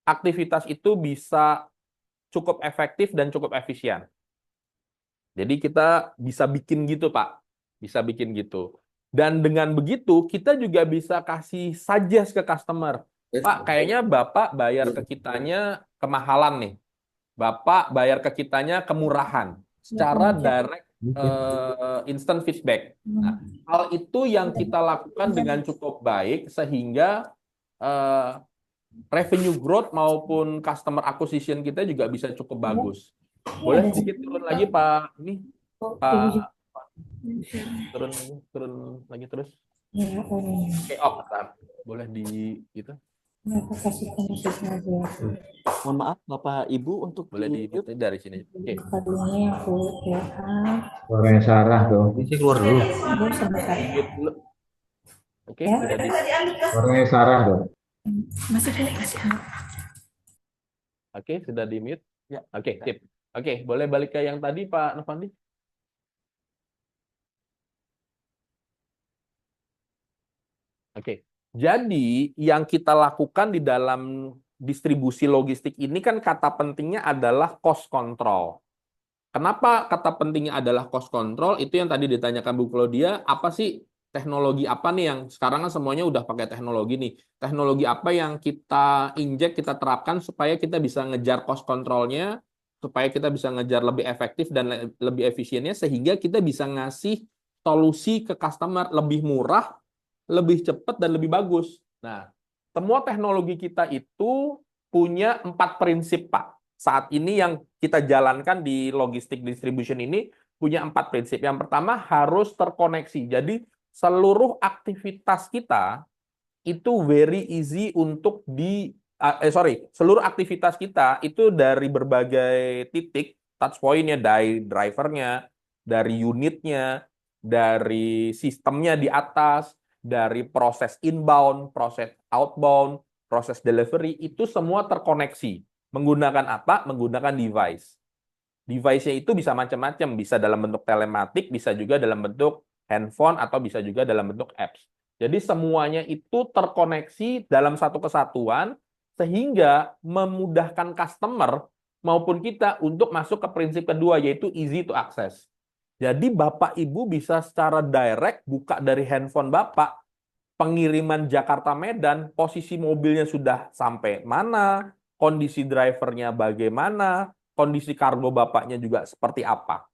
aktivitas itu bisa cukup efektif dan cukup efisien. Jadi kita bisa bikin gitu, Pak. Bisa bikin gitu. Dan dengan begitu, kita juga bisa kasih suggest ke customer. Pak, kayaknya Bapak bayar ke kitanya kemahalan nih. Bapak bayar ke kitanya kemurahan. Secara direct instant feedback. Nah, hal itu yang kita lakukan dengan cukup baik sehingga revenue growth maupun customer acquisition kita juga bisa cukup bagus. Boleh sedikit turun lagi, Pak? Ini Pak, turun lagi terus. Oke, bentar. Boleh di gitu. Mohon maaf Bapak Ibu untuk Boleh di mute dari sini. Oke. Suaranya Sarah dong. Ini keluar dulu. Mute dulu. Oke, sudah di. Suaranya Sarah dong. Oke, sudah di mute. Ya. Oke, sip. Oke, boleh balik ke yang tadi, Pak Novandi? Oke. Jadi, yang kita lakukan di dalam distribusi logistik ini kan kata pentingnya adalah cost control. Kenapa kata pentingnya adalah cost control? Itu yang tadi ditanyakan Bu Claudia, apa sih teknologi apa nih yang sekarang kan semuanya udah pakai teknologi nih. Teknologi apa yang kita injek, kita terapkan supaya kita bisa ngejar cost controlnya, supaya kita bisa ngejar lebih efektif dan lebih efisiennya, sehingga kita bisa ngasih solusi ke customer lebih murah, lebih cepat, dan lebih bagus. Nah, semua teknologi kita itu punya 4 prinsip, Pak. Saat ini yang kita jalankan di logistik distribution ini punya 4 prinsip. Yang pertama harus terkoneksi. Jadi seluruh aktivitas kita itu very easy untuk seluruh aktivitas kita itu dari berbagai titik touch point-nya, dari drivernya, dari unitnya, dari sistemnya di atas, dari proses inbound, proses outbound, proses delivery, itu semua terkoneksi. Menggunakan apa? Menggunakan device. Device-nya itu bisa macam-macam, bisa dalam bentuk telematik, bisa juga dalam bentuk handphone, atau bisa juga dalam bentuk apps. Jadi semuanya itu terkoneksi dalam satu kesatuan, sehingga memudahkan customer maupun kita untuk masuk ke prinsip kedua, yaitu easy to access. Jadi Bapak Ibu bisa secara direct buka dari handphone Bapak, pengiriman Jakarta Medan, posisi mobilnya sudah sampai mana, kondisi drivernya bagaimana, kondisi kargo Bapaknya juga seperti apa.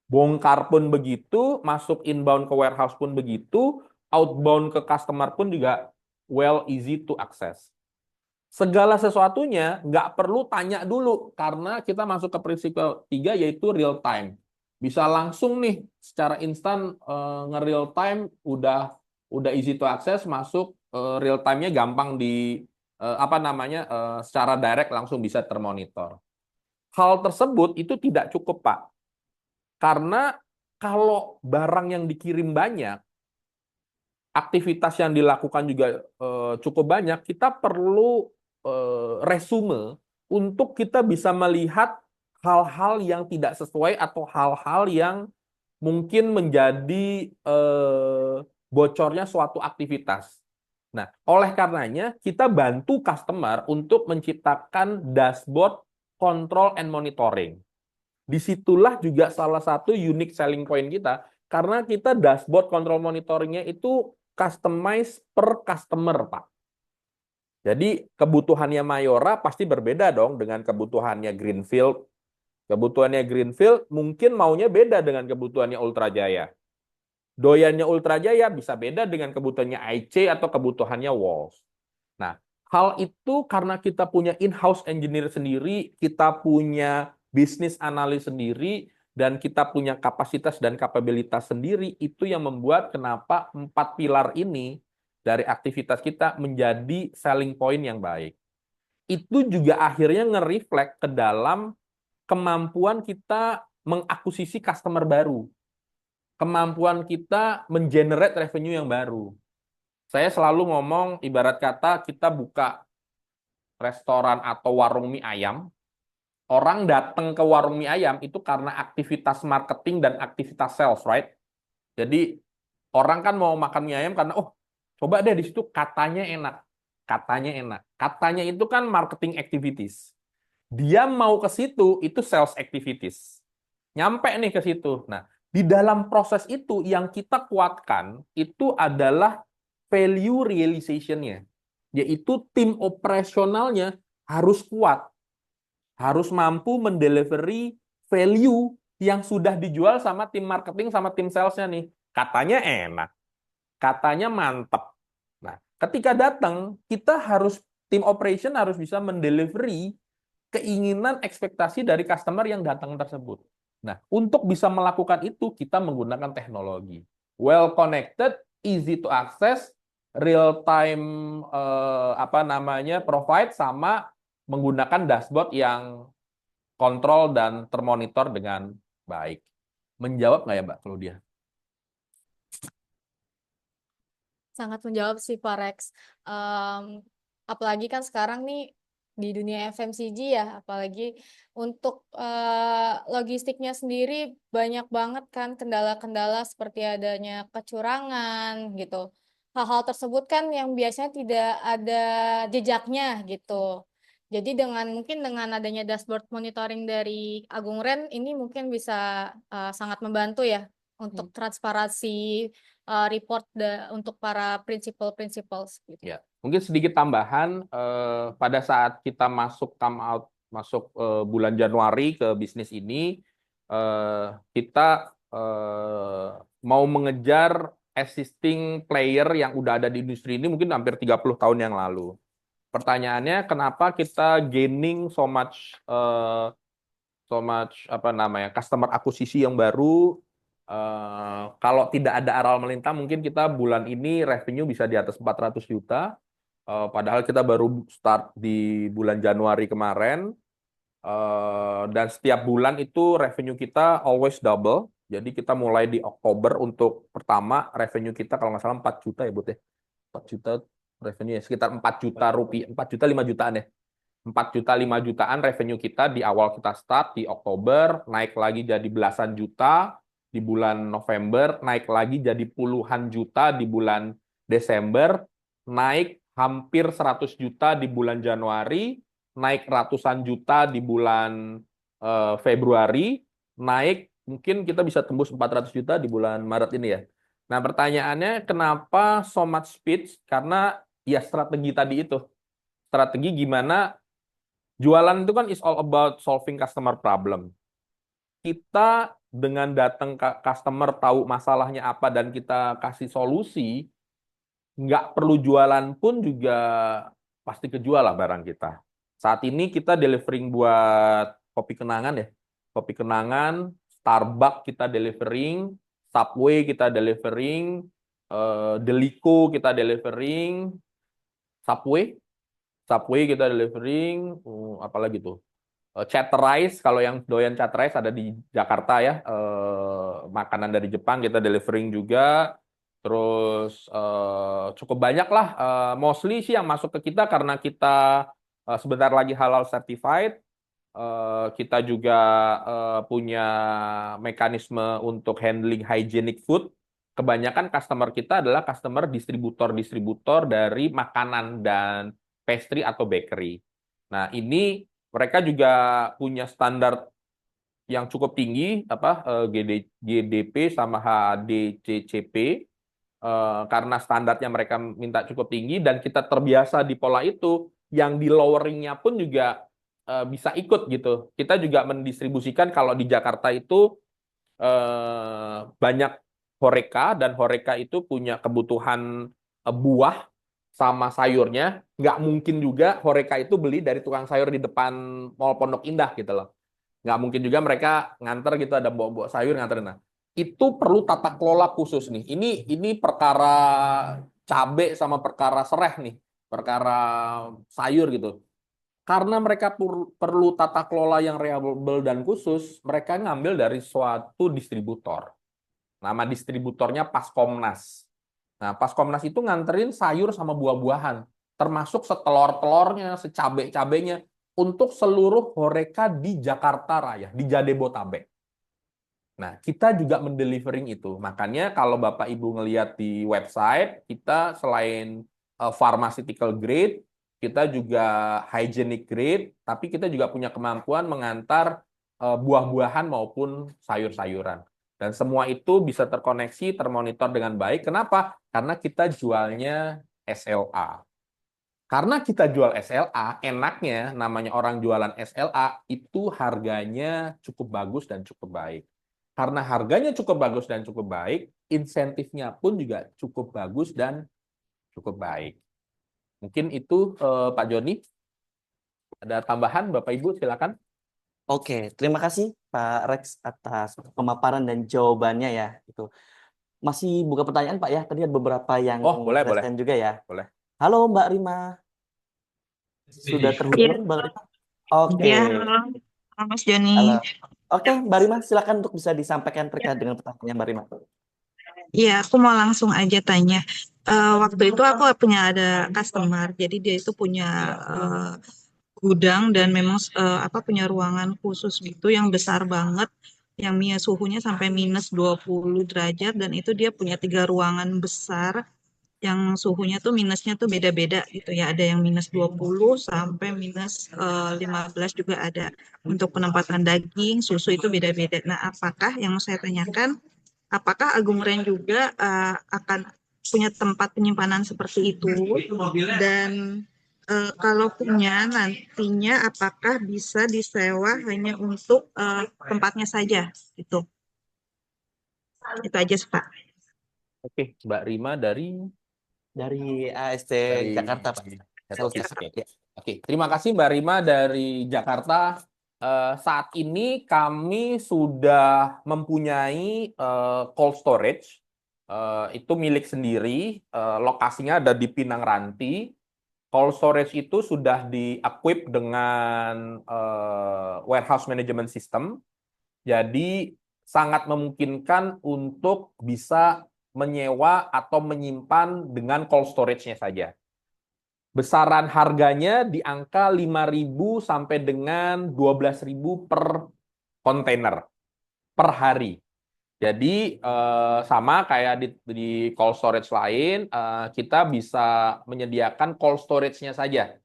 Bongkar pun begitu, masuk inbound ke warehouse pun begitu, outbound ke customer pun juga well easy to access. Segala sesuatunya nggak perlu tanya dulu, karena kita masuk ke prinsip ketiga, yaitu real time. Bisa langsung nih secara instan nge-real time, udah easy to access, masuk real time-nya gampang secara direct langsung bisa termonitor. Hal tersebut itu tidak cukup, Pak. Karena kalau barang yang dikirim banyak, aktivitas yang dilakukan juga cukup banyak, kita perlu resume untuk kita bisa melihat hal-hal yang tidak sesuai atau hal-hal yang mungkin menjadi bocornya suatu aktivitas. Nah, oleh karenanya kita bantu customer untuk menciptakan dashboard control and monitoring. Disitulah juga salah satu unique selling point kita, karena kita dashboard control monitoringnya itu customize per customer, Pak. Jadi kebutuhannya Mayora pasti berbeda dong dengan kebutuhannya Greenfield. Kebutuhannya Greenfield mungkin maunya beda dengan kebutuhannya Ultra Jaya. Doyannya Ultra Jaya bisa beda dengan kebutuhannya IC atau kebutuhannya Walls. Nah, hal itu karena kita punya in-house engineer sendiri, kita punya bisnis analis sendiri, dan kita punya kapasitas dan kapabilitas sendiri, itu yang membuat kenapa 4 pilar ini dari aktivitas kita menjadi selling point yang baik. Itu juga akhirnya nge-reflect ke dalam kemampuan kita mengakuisisi customer baru, kemampuan kita mengenerate revenue yang baru. Saya selalu ngomong, ibarat kata kita buka restoran atau warung mie ayam, orang datang ke warung mie ayam itu karena aktivitas marketing dan aktivitas sales, right? Jadi orang kan mau makan mie ayam karena, oh, coba deh di situ katanya enak. Katanya enak. Katanya itu kan marketing activities. Dia mau ke situ, itu sales activities. Nyampe nih ke situ. Nah, di dalam proses itu yang kita kuatkan itu adalah value realization-nya. Yaitu tim operasionalnya harus kuat. Harus mampu mendelivery value yang sudah dijual sama tim marketing sama tim sales-nya nih. Katanya enak, katanya mantep. Nah, ketika datang, tim operation harus bisa mendelivery keinginan ekspektasi dari customer yang datang tersebut. Nah, untuk bisa melakukan itu, kita menggunakan teknologi. Well connected, easy to access, real time provide, sama menggunakan dashboard yang kontrol dan termonitor dengan baik. Menjawab nggak ya, Mbak Claudia? Sangat menjawab sih Pak Rex. Apalagi kan sekarang nih di dunia FMCG ya, apalagi untuk logistiknya sendiri banyak banget kan kendala-kendala seperti adanya kecurangan gitu. Hal-hal tersebut kan yang biasanya tidak ada jejaknya gitu. Jadi mungkin dengan adanya dashboard monitoring dari Agung Ren ini mungkin bisa sangat membantu ya untuk transparansi report untuk para principal gitu. Ya, mungkin sedikit tambahan pada saat kita masuk bulan Januari ke bisnis ini, kita mau mengejar existing player yang udah ada di industri ini mungkin hampir 30 tahun yang lalu. Pertanyaannya, kenapa kita gaining so much customer akuisisi yang baru? Kalau tidak ada aral melintang, mungkin kita bulan ini revenue bisa di atas 400 juta. Padahal kita baru start di bulan Januari kemarin. Dan setiap bulan itu revenue kita always double. Jadi kita mulai di Oktober untuk pertama revenue kita kalau nggak salah 4 juta ya, Bud ya. 4 juta revenue ya, sekitar 4 juta rupiah, 4 juta 5 jutaan ya. 4 juta 5 jutaan revenue kita di awal kita start di Oktober, naik lagi jadi belasan juta di bulan November, naik lagi jadi puluhan juta di bulan Desember, naik hampir 100 juta di bulan Januari, naik ratusan juta di bulan Februari, naik mungkin kita bisa tembus 400 juta di bulan Maret ini ya. Nah, pertanyaannya kenapa so much speed? Karena ya strategi tadi itu. Strategi gimana jualan itu kan is all about solving customer problem. Kita dengan datang ke customer tahu masalahnya apa dan kita kasih solusi, nggak perlu jualan pun juga pasti kejual lah barang kita. Saat ini kita delivering buat kopi kenangan ya. Kopi kenangan, Starbucks kita delivering, Subway kita delivering, Delico kita delivering, Subway kita delivering, apalagi tuh. Chatterize, kalau yang doyan Chatterize ada di Jakarta ya, makanan dari Jepang kita delivering juga. Terus cukup banyak lah, mostly sih yang masuk ke kita karena kita sebentar lagi halal certified. Kita juga punya mekanisme untuk handling hygienic food. Kebanyakan customer kita adalah customer distributor dari makanan dan pastry atau bakery. Nah, ini mereka juga punya standar yang cukup tinggi, GDP sama HDCCP, karena standarnya mereka minta cukup tinggi dan kita terbiasa di pola itu, yang di loweringnya pun juga bisa ikut gitu. Kita juga mendistribusikan kalau di Jakarta itu banyak Horeca dan Horeca itu punya kebutuhan buah sama sayurnya, nggak mungkin juga Horeca itu beli dari tukang sayur di depan Mall Pondok Indah gitu loh. Nggak mungkin juga mereka nganter gitu, ada bawa sayur nganterin. Nah, itu perlu tata kelola khusus nih. Ini perkara cabe sama perkara sereh nih, perkara sayur gitu. Karena mereka perlu tata kelola yang reliable dan khusus, mereka ngambil dari suatu distributor. Nama distributornya Paskomnas. Nah, Paskomnas itu nganterin sayur sama buah-buahan, termasuk setelor-telornya, secabe-cabenya, untuk seluruh Horeca di Jakarta Raya, di Jabodetabek. Nah, kita juga mendelivering itu. Makanya kalau Bapak Ibu ngelihat di website, kita selain pharmaceutical grade, kita juga hygienic grade, tapi kita juga punya kemampuan mengantar buah-buahan maupun sayur-sayuran. Dan semua itu bisa terkoneksi, termonitor dengan baik. Kenapa? Karena kita jualnya SLA. Karena kita jual SLA, enaknya namanya orang jualan SLA, itu harganya cukup bagus dan cukup baik. Karena harganya cukup bagus dan cukup baik, insentifnya pun juga cukup bagus dan cukup baik. Mungkin itu Pak Joni. Ada tambahan Bapak Ibu, silakan. Oke, terima kasih Pak Rex atas pemaparan dan jawabannya ya. Itu masih buka pertanyaan Pak ya. Tadi ada beberapa yang boleh. juga ya. Boleh. Halo Mbak Rima. Sudah terhubung Mbak Rima? Oke. Ya, halo Mas Joni. Halo. Oke, Mbak Rima silakan untuk bisa disampaikan terkait dengan pertanyaannya Mbak Rima. Iya, aku mau langsung aja tanya. Waktu itu aku punya ada customer, jadi dia itu punya gudang dan memang punya ruangan khusus gitu yang besar banget, yang suhunya sampai minus 20 derajat dan itu dia punya 3 ruangan besar yang suhunya tuh minusnya tuh beda-beda gitu ya. Ada yang minus 20 sampai minus 15 juga ada. Untuk penempatan daging, susu itu beda-beda. Nah, apakah yang mau saya tanyakan, apakah Agung Ren juga akan punya tempat penyimpanan seperti itu? Dan kalau punya nantinya apakah bisa disewa hanya untuk tempatnya saja gitu? Itu aja sih, Pak. Oke, Mbak Rima dari AST Jakarta, Pak. Oke, oke. Terima kasih Mbak Rima dari Jakarta. Saat ini kami sudah mempunyai cold storage. Itu milik sendiri. Lokasinya ada di Pinang Ranti. Cold storage itu sudah di-equip dengan warehouse management system. Jadi sangat memungkinkan untuk bisa menyewa atau menyimpan dengan cold storage-nya saja. Besaran harganya di angka 5.000 sampai dengan 12.000 per kontainer per hari. Jadi sama kayak di cold storage lain, kita bisa menyediakan cold storage-nya saja.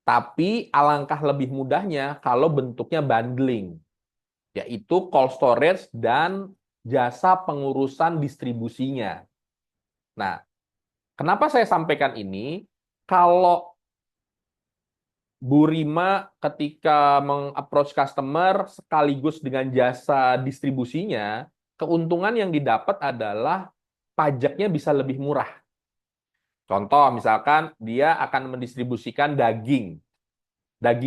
Tapi alangkah lebih mudahnya kalau bentuknya bundling, yaitu cold storage dan jasa pengurusan distribusinya. Nah, kenapa saya sampaikan ini? Kalau Bu Rima ketika meng-approach customer sekaligus dengan jasa distribusinya, keuntungan yang didapat adalah pajaknya bisa lebih murah. Contoh, misalkan dia akan mendistribusikan daging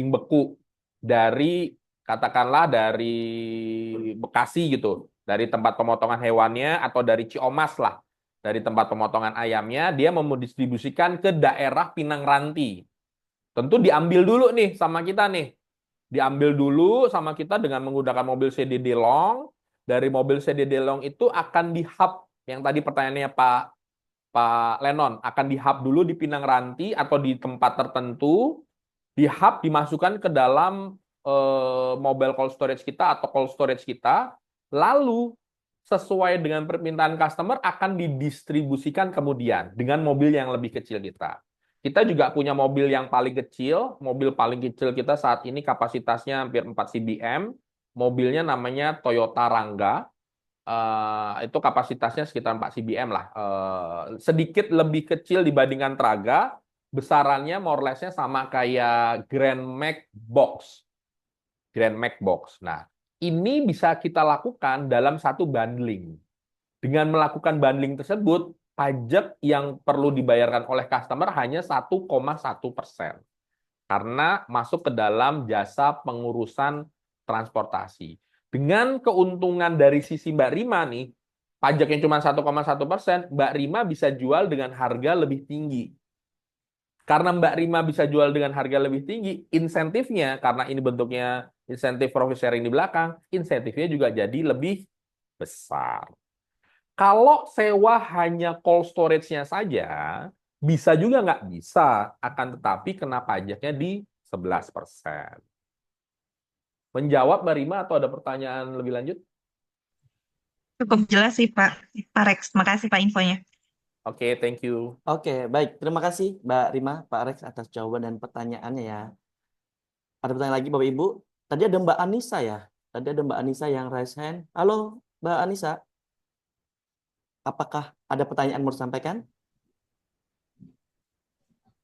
beku dari, katakanlah dari Bekasi gitu, dari tempat pemotongan hewannya, atau dari Ciomas lah, dari tempat pemotongan ayamnya, dia mau mendistribusikan ke daerah Pinang Ranti. Tentu diambil dulu nih sama kita nih. Diambil dulu sama kita dengan menggunakan mobil CDD Long. Dari mobil CDD Long itu akan di-hub, yang tadi pertanyaannya Pak Lenon, akan di-hub dulu di Pinang Ranti atau di tempat tertentu, di-hub dimasukkan ke dalam mobile cold storage kita atau cold storage kita, lalu sesuai dengan permintaan customer akan didistribusikan kemudian dengan mobil yang lebih kecil kita. Kita juga punya mobil yang paling kecil. Mobil paling kecil kita saat ini kapasitasnya hampir 4 CBM. Mobilnya namanya Toyota Rangga. Itu kapasitasnya sekitar 4 CBM lah. Sedikit lebih kecil dibandingkan Traga. Besarannya more or less-nya sama kayak Grand Max Box. Grand Max Box. Nah, ini bisa kita lakukan dalam satu bundling. Dengan melakukan bundling tersebut, pajak yang perlu dibayarkan oleh customer hanya 1,1%. Karena masuk ke dalam jasa pengurusan transportasi. Dengan keuntungan dari sisi Mbak Rima nih, pajak yang cuma 1,1%, Mbak Rima bisa jual dengan harga lebih tinggi. Karena Mbak Rima bisa jual dengan harga lebih tinggi, insentifnya, karena ini bentuknya insentif profit sharing di belakang, insentifnya juga jadi lebih besar. Kalau sewa hanya cold storage-nya saja, bisa juga nggak bisa, akan tetapi kena pajaknya di 11%. Menjawab Mbak Rima atau ada pertanyaan lebih lanjut? Cukup jelas sih Pak Rex. Makasih Pak infonya. Oke, thank you. Oke, baik. Terima kasih Mbak Rima, Pak Rex atas jawaban dan pertanyaannya ya. Ada pertanyaan lagi Bapak Ibu? Tadi ada Mbak Anissa ya. Tadi ada Mbak Anissa yang raise hand. Halo Mbak Anissa. Apakah ada pertanyaan mau disampaikan?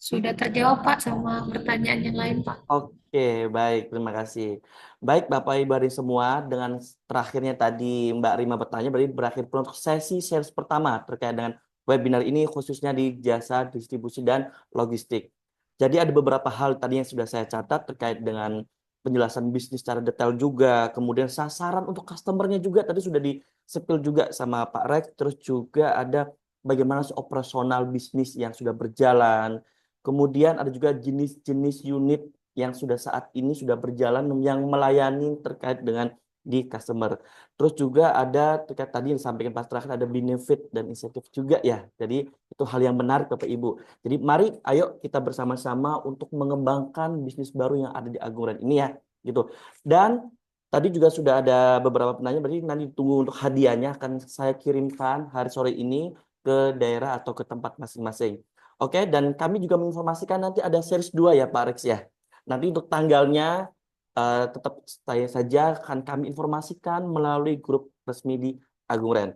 Sudah terjawab Pak sama pertanyaan yang lain Pak. Oke, baik. Terima kasih. Baik Bapak Ibu semua, dengan terakhirnya tadi Mbak Rima bertanya, berarti berakhir untuk sesi sales pertama terkait dengan webinar ini khususnya di jasa distribusi dan logistik. Jadi ada beberapa hal tadi yang sudah saya catat terkait dengan penjelasan bisnis secara detail juga, kemudian sasaran untuk customer-nya juga tadi sudah di-spill juga sama Pak Rex, terus juga ada bagaimana operasional bisnis yang sudah berjalan, kemudian ada juga jenis-jenis unit yang sudah saat ini sudah berjalan yang melayani terkait dengan di customer. Terus juga ada terkait tadi yang disampaikan pas terakhir ada benefit dan insentif juga ya. Jadi itu hal yang menarik Bapak Ibu. Jadi mari ayo kita bersama-sama untuk mengembangkan bisnis baru yang ada di Agung Ren ini ya, gitu. Dan tadi juga sudah ada beberapa penanya, berarti nanti tunggu untuk hadiahnya akan saya kirimkan hari sore ini ke daerah atau ke tempat masing-masing. Oke, dan kami juga menginformasikan nanti ada series 2 ya Pak Rex ya. Nanti untuk tanggalnya tetap stay saja akan kami informasikan melalui grup resmi di Agung Ren.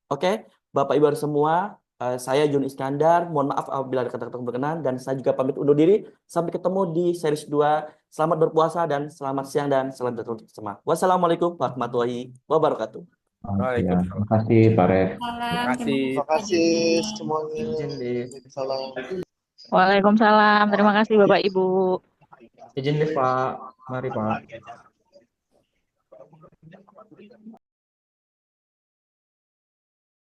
Oke, Bapak Ibu semua, saya Jun Iskandar. Mohon maaf apabila ada kata-kata berkenan dan saya juga pamit undur diri. Sampai ketemu di series 2. Selamat berpuasa dan selamat siang dan salam sejahtera untuk semua. Wassalamualaikum warahmatullahi wabarakatuh. Ya, Waalaikumsalam. terima kasih Pak Rex. Terima kasih. Terima Terima kasih kasih. semuanya. Izin deh. Salam. Waalaikumsalam. Terima kasih Bapak Ibu. Izin deh Pak. Mari Pak.